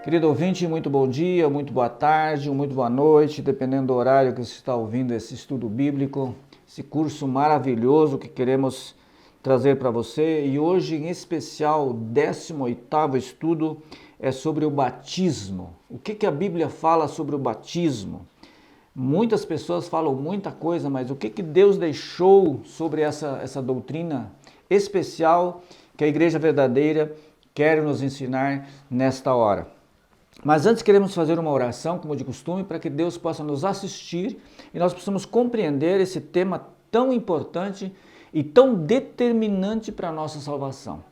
Querido ouvinte, muito bom dia, muito boa tarde, muito boa noite, dependendo do horário que você está ouvindo esse estudo bíblico, esse curso maravilhoso que queremos trazer para você. E hoje, em especial, o 18º estudo é sobre o batismo. O que a Bíblia fala sobre o batismo? Muitas pessoas falam muita coisa, mas o que Deus deixou sobre essa doutrina especial que a Igreja Verdadeira quer nos ensinar nesta hora? Mas antes queremos fazer uma oração, como de costume, para que Deus possa nos assistir e nós possamos compreender esse tema tão importante e tão determinante para a nossa salvação.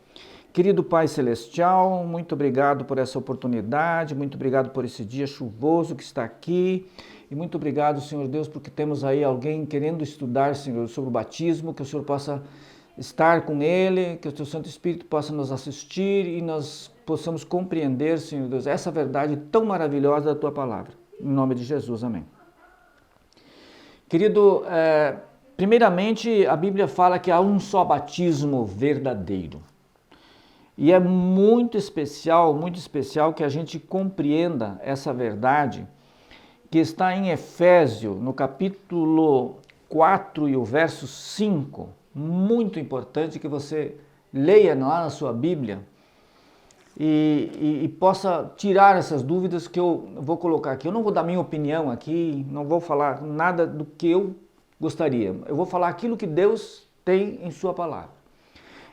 Querido Pai Celestial, muito obrigado por essa oportunidade, muito obrigado por esse dia chuvoso que está aqui e muito obrigado, Senhor Deus, porque temos aí alguém querendo estudar, Senhor, sobre o batismo, que o Senhor possa estar com ele, que o Teu Santo Espírito possa nos assistir e nós possamos compreender, Senhor Deus, essa verdade tão maravilhosa da Tua Palavra. Em nome de Jesus, amém. Querido, primeiramente a Bíblia fala que há um só batismo verdadeiro. E é muito especial que a gente compreenda essa verdade que está em Efésios, no capítulo 4 e o verso 5. Muito importante que você leia lá na sua Bíblia e possa tirar essas dúvidas que eu vou colocar aqui. Eu não vou dar minha opinião aqui, não vou falar nada do que eu gostaria. Eu vou falar aquilo que Deus tem em sua palavra.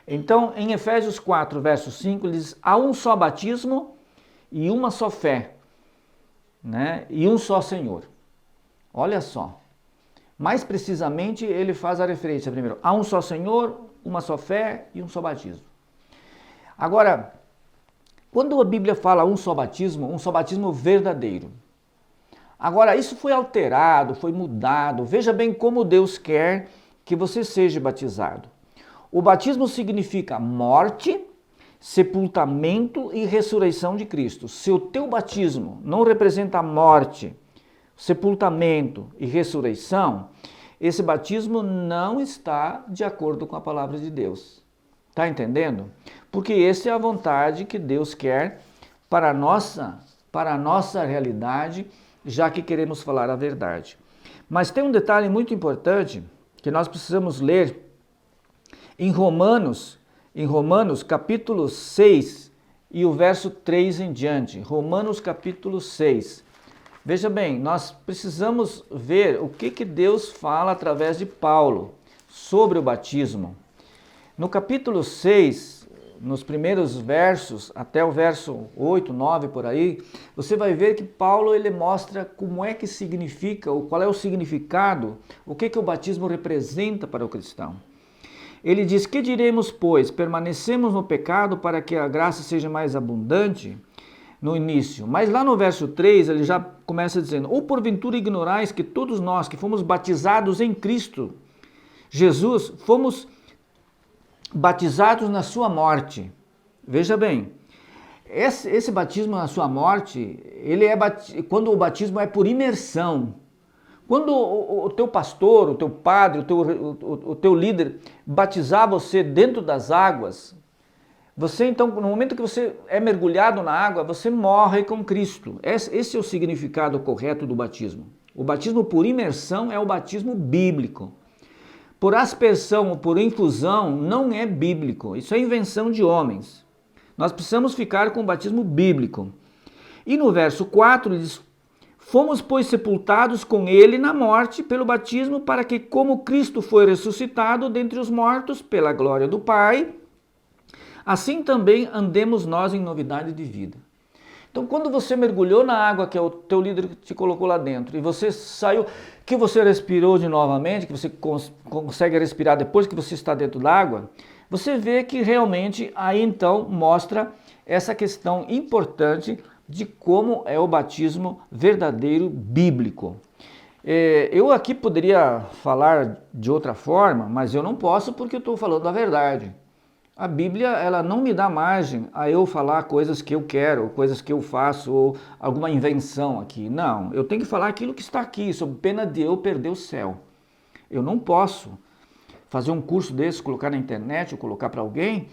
Então, em Efésios 4, verso 5, ele diz: há um só batismo e uma só fé, né? E um só Senhor. Olha só. Mais precisamente, ele faz a referência primeiro. Há um só Senhor, uma só fé e um só batismo. Agora, quando a Bíblia fala um só batismo verdadeiro. Agora, isso foi alterado, foi mudado. Veja bem como Deus quer que você seja batizado. O batismo significa morte, sepultamento e ressurreição de Cristo. Se o teu batismo não representa a morte, sepultamento e ressurreição, esse batismo não está de acordo com a palavra de Deus. Está entendendo? Porque essa é a vontade que Deus quer para a nossa realidade, já que queremos falar a verdade. Mas tem um detalhe muito importante que nós precisamos ler em Romanos capítulo 6 e o verso 3 em diante. Romanos capítulo 6. Veja bem, nós precisamos ver o que Deus fala através de Paulo sobre o batismo. No capítulo 6, nos primeiros versos, até o verso 8, 9 por aí, você vai ver que Paulo ele mostra como é que significa, ou qual é o significado, o que o batismo representa para o cristão. Ele diz: que diremos, pois? Permanecemos no pecado para que a graça seja mais abundante? No início. Mas lá no verso 3, ele já começa dizendo: ou porventura ignorais que todos nós que fomos batizados em Cristo Jesus, fomos batizados na sua morte. Veja bem, esse batismo na sua morte, quando o batismo é por imersão. Quando o teu pastor, o teu padre, o teu líder batizar você dentro das águas, você então, no momento que você é mergulhado na água, você morre com Cristo. Esse é o significado correto do batismo. O batismo por imersão é o batismo bíblico. Por aspersão ou por infusão não é bíblico. Isso é invenção de homens. Nós precisamos ficar com o batismo bíblico. E no verso 4 ele diz: fomos, pois, sepultados com ele na morte pelo batismo, para que, como Cristo foi ressuscitado dentre os mortos pela glória do Pai, assim também andemos nós em novidade de vida. Então, quando você mergulhou na água, que é o teu líder que te colocou lá dentro, e você saiu, que você respirou de novamente, que você consegue respirar depois que você está dentro da água, você vê que realmente aí então mostra essa questão importante de como é o batismo verdadeiro bíblico. Eu aqui poderia falar de outra forma, mas eu não posso porque eu estou falando a verdade. A Bíblia ela não me dá margem a eu falar coisas que eu quero, coisas que eu faço, ou alguma invenção aqui. Não, eu tenho que falar aquilo que está aqui, sob pena de eu perder o céu. Eu não posso fazer um curso desse, colocar na internet, ou colocar para alguém,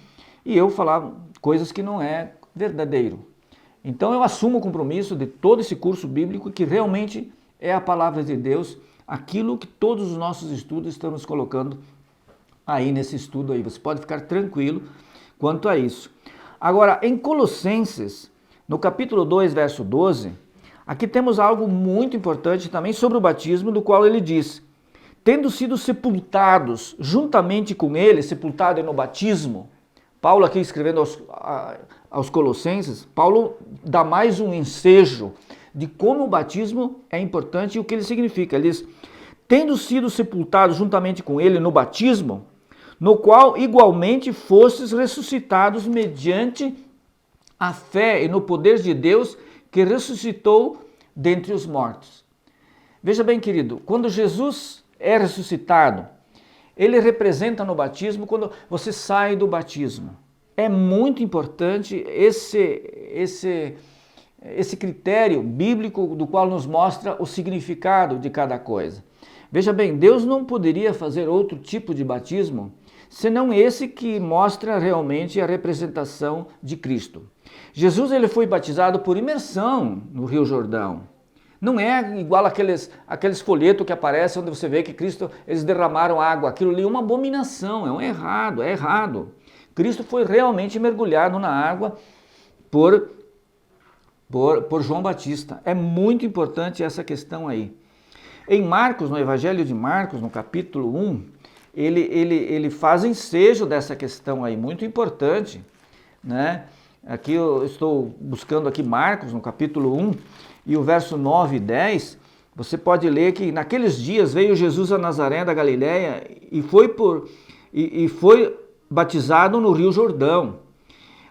e eu falar coisas que não é verdadeiro. Então eu assumo o compromisso de todo esse curso bíblico que realmente é a palavra de Deus, aquilo que todos os nossos estudos estamos colocando aí nesse estudo aí. Você pode ficar tranquilo quanto a isso. Agora, em Colossenses, no capítulo 2, verso 12, aqui temos algo muito importante também sobre o batismo, do qual ele diz: tendo sido sepultados juntamente com ele, sepultado no batismo. Paulo aqui escrevendo aos Colossenses, Paulo dá mais um ensejo de como o batismo é importante e o que ele significa. Ele diz: tendo sido sepultados juntamente com ele no batismo, no qual igualmente fostes ressuscitados mediante a fé e no poder de Deus que ressuscitou dentre os mortos. Veja bem, querido, quando Jesus é ressuscitado, ele representa no batismo quando você sai do batismo. É muito importante esse critério bíblico do qual nos mostra o significado de cada coisa. Veja bem, Deus não poderia fazer outro tipo de batismo senão esse que mostra realmente a representação de Cristo. Jesus ele foi batizado por imersão no Rio Jordão. Não é igual aqueles folhetos que aparecem onde você vê que Cristo, eles derramaram água. Aquilo ali é uma abominação, é errado. Cristo foi realmente mergulhado na água por João Batista. É muito importante essa questão aí. Em Marcos, no Evangelho de Marcos, no capítulo 1, ele faz ensejo dessa questão aí, muito importante, né? Aqui eu estou buscando aqui Marcos, no capítulo 1, e o verso 9 e 10, você pode ler que naqueles dias veio Jesus a Nazaré da Galileia e foi batizado no Rio Jordão.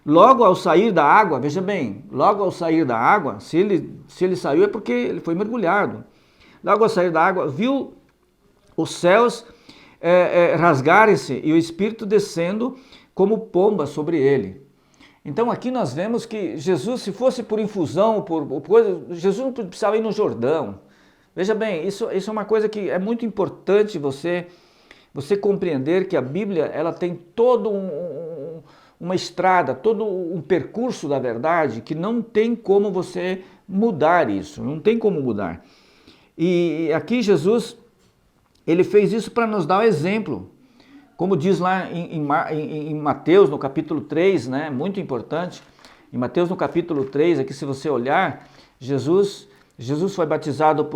Logo ao sair da água, veja bem, logo ao sair da água, se ele saiu é porque ele foi mergulhado. Logo ao sair da água, viu os céus rasgarem-se e o Espírito descendo como pomba sobre ele. Então aqui nós vemos que Jesus, se fosse por infusão, por coisa, Jesus não precisava ir no Jordão. Veja bem, isso é uma coisa que é muito importante você compreender, que a Bíblia ela tem todo uma estrada, todo um percurso da verdade que não tem como você mudar isso, não tem como mudar. E aqui Jesus, ele fez isso para nos dar o exemplo. Como diz lá em Mateus, no capítulo 3, né? Muito importante. Em Mateus, no capítulo 3, aqui se você olhar, Jesus foi batizado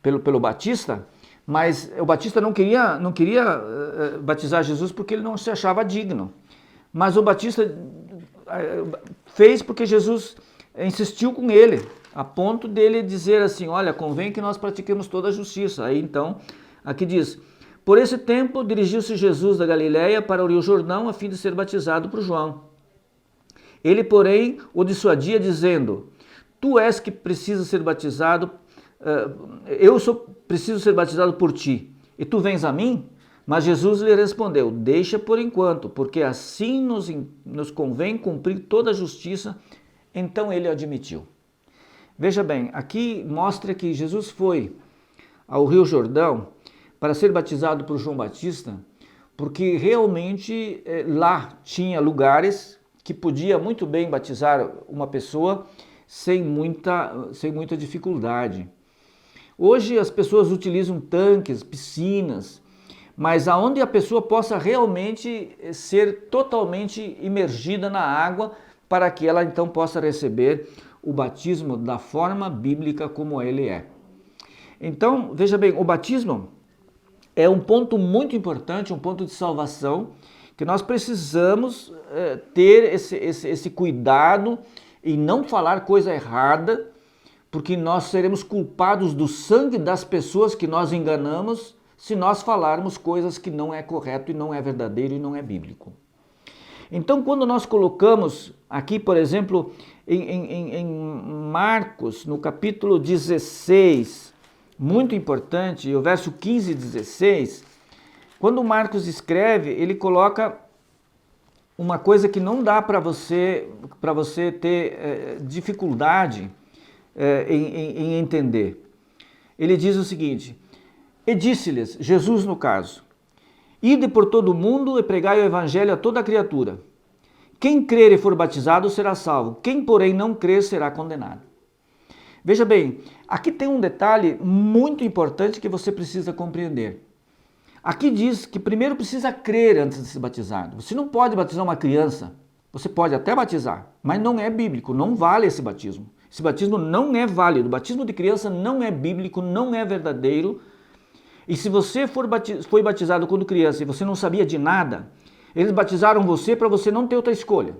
pelo Batista, mas o Batista não queria batizar Jesus porque ele não se achava digno. Mas o Batista fez porque Jesus insistiu com ele, a ponto dele dizer assim: olha, convém que nós pratiquemos toda a justiça. Aí então, aqui diz: por esse tempo dirigiu-se Jesus da Galileia para o Rio Jordão a fim de ser batizado por João. Ele, porém, o dissuadia dizendo: tu és que precisa ser batizado, preciso ser batizado por ti, e tu vens a mim? Mas Jesus lhe respondeu: deixa por enquanto, porque assim nos convém cumprir toda a justiça. Então ele o admitiu. Veja bem, aqui mostra que Jesus foi ao Rio Jordão para ser batizado por João Batista, porque realmente lá tinha lugares que podia muito bem batizar uma pessoa sem muita dificuldade. Hoje as pessoas utilizam tanques, piscinas, mas aonde a pessoa possa realmente ser totalmente imergida na água para que ela então possa receber o batismo da forma bíblica como ele é. Então, veja bem, o batismo é um ponto muito importante, um ponto de salvação, que nós precisamos ter esse cuidado em não falar coisa errada, porque nós seremos culpados do sangue das pessoas que nós enganamos se nós falarmos coisas que não é correto e não é verdadeiro e não é bíblico. Então, quando nós colocamos aqui, por exemplo, em Marcos, no capítulo 16, muito importante, o verso 15 e 16, quando Marcos escreve, ele coloca uma coisa que não dá para você ter dificuldade em entender. Ele diz o seguinte: e disse-lhes, Jesus no caso, ide por todo o mundo e pregai o evangelho a toda criatura. Quem crer e for batizado será salvo. Quem, porém, não crer será condenado. Veja bem, aqui tem um detalhe muito importante que você precisa compreender. Aqui diz que primeiro precisa crer antes de ser batizado. Você não pode batizar uma criança. Você pode até batizar, mas não é bíblico, não vale esse batismo. Esse batismo não é válido. O batismo de criança não é bíblico, não é verdadeiro. E se você foi batizado quando criança e você não sabia de nada, eles batizaram você para você não ter outra escolha.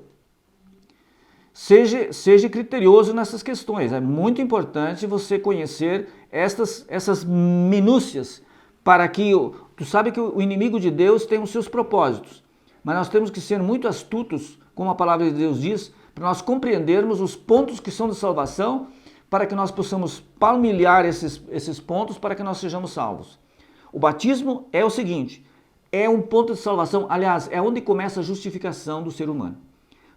Seja criterioso nessas questões. É muito importante você conhecer essas minúcias para que... Tu sabe que o inimigo de Deus tem os seus propósitos, mas nós temos que ser muito astutos, como a palavra de Deus diz, para nós compreendermos os pontos que são de salvação, para que nós possamos palmilhar esses pontos para que nós sejamos salvos. O batismo é o seguinte, é um ponto de salvação, aliás, é onde começa a justificação do ser humano.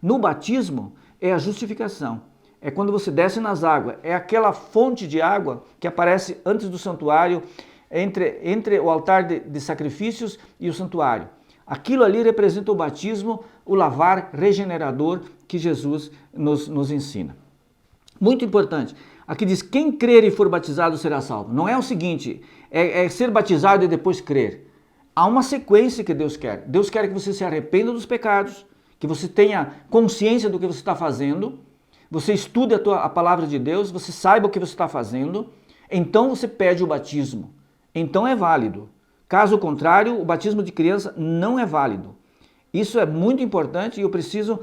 No batismo é a justificação, é quando você desce nas águas, é aquela fonte de água que aparece antes do santuário, entre o altar de sacrifícios e o santuário. Aquilo ali representa o batismo, o lavar regenerador que Jesus nos ensina. Muito importante. Aqui diz, quem crer e for batizado será salvo. Não é o seguinte, é ser batizado e depois crer. Há uma sequência que Deus quer. Deus quer que você se arrependa dos pecados, que você tenha consciência do que você está fazendo, você estude a palavra de Deus, você saiba o que você está fazendo, então você pede o batismo. Então é válido. Caso contrário, o batismo de criança não é válido. Isso é muito importante e eu preciso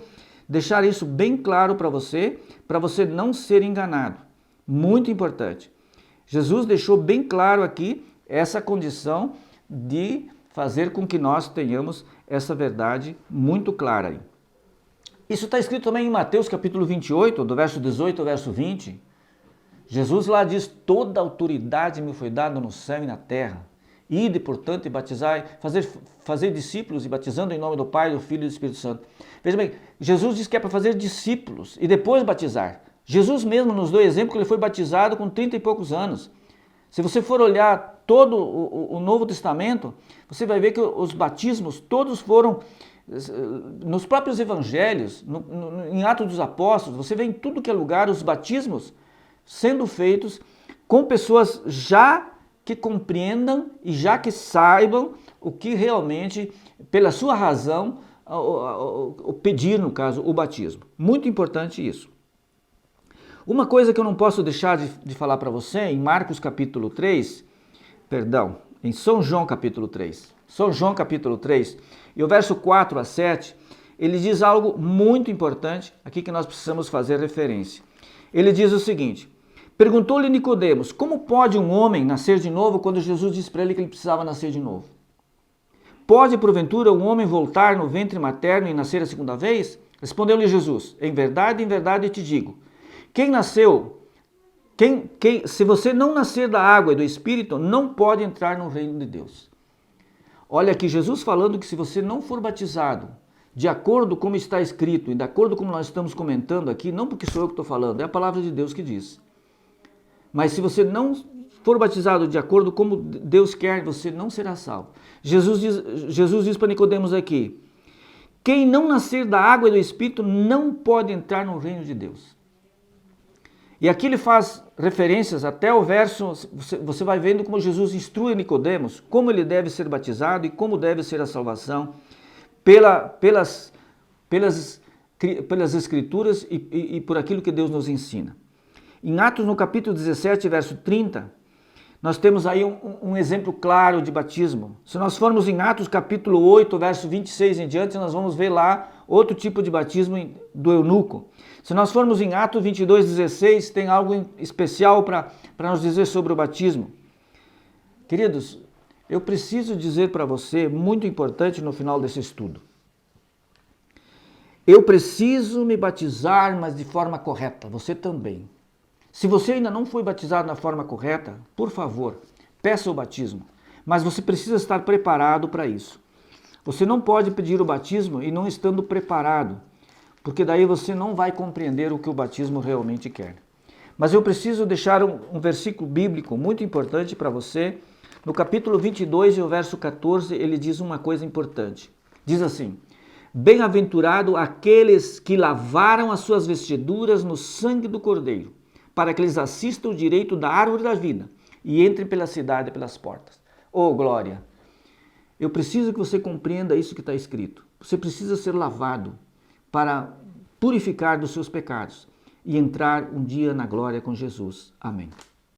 deixar isso bem claro para você não ser enganado. Muito importante. Jesus deixou bem claro aqui essa condição de fazer com que nós tenhamos essa verdade muito clara aí. Isso está escrito também em Mateus capítulo 28, do verso 18 ao verso 20. Jesus lá diz, toda autoridade me foi dada no céu e na terra. Ide, portanto, e batizai, fazer discípulos e batizando em nome do Pai, do Filho e do Espírito Santo. Veja bem, Jesus diz que é para fazer discípulos e depois batizar. Jesus mesmo nos deu exemplo que ele foi batizado com 30 e poucos anos. Se você for olhar todo o Novo Testamento, você vai ver que os batismos todos foram nos próprios evangelhos, em Atos dos Apóstolos, você vê em tudo que é lugar os batismos sendo feitos com pessoas já que compreendam e já que saibam o que realmente, pela sua razão, o pedir, no caso, o batismo. Muito importante isso. Uma coisa que eu não posso deixar de falar para você, em Marcos capítulo 3, em São João capítulo 3, São João capítulo 3, e o verso 4 a 7, ele diz algo muito importante, aqui que nós precisamos fazer referência. Ele diz o seguinte, perguntou-lhe Nicodemos, como pode um homem nascer de novo quando Jesus disse para ele que ele precisava nascer de novo? Pode, porventura, um homem voltar no ventre materno e nascer a segunda vez? Respondeu-lhe Jesus, em verdade eu te digo, se você não nascer da água e do Espírito, não pode entrar no reino de Deus. Olha aqui, Jesus falando que se você não for batizado, de acordo como está escrito e de acordo como nós estamos comentando aqui, não porque sou eu que estou falando, é a palavra de Deus que diz. Mas se você não for batizado de acordo como Deus quer, você não será salvo. Jesus diz para Nicodemos aqui, quem não nascer da água e do Espírito não pode entrar no reino de Deus. E aqui ele faz referências até o verso, você vai vendo como Jesus instrui Nicodemos, como ele deve ser batizado e como deve ser a salvação pelas Escrituras e por aquilo que Deus nos ensina. Em Atos, no capítulo 17, verso 30, nós temos aí um exemplo claro de batismo. Se nós formos em Atos, capítulo 8, verso 26 em diante, nós vamos ver lá outro tipo de batismo do eunuco. Se nós formos em Atos 22, 16, tem algo especial para nos dizer sobre o batismo. Queridos, eu preciso dizer para você, muito importante no final desse estudo. Eu preciso me batizar, mas de forma correta, você também. Se você ainda não foi batizado na forma correta, por favor, peça o batismo. Mas você precisa estar preparado para isso. Você não pode pedir o batismo e não estando preparado, porque daí você não vai compreender o que o batismo realmente quer. Mas eu preciso deixar um versículo bíblico muito importante para você. No capítulo 22 e o verso 14, ele diz uma coisa importante. Diz assim, Bem-aventurado aqueles que lavaram as suas vestiduras no sangue do Cordeiro, para que eles assistam o direito da árvore da vida e entrem pela cidade e pelas portas. Oh, glória! Eu preciso que você compreenda isso que está escrito. Você precisa ser lavado para purificar dos seus pecados e entrar um dia na glória com Jesus. Amém.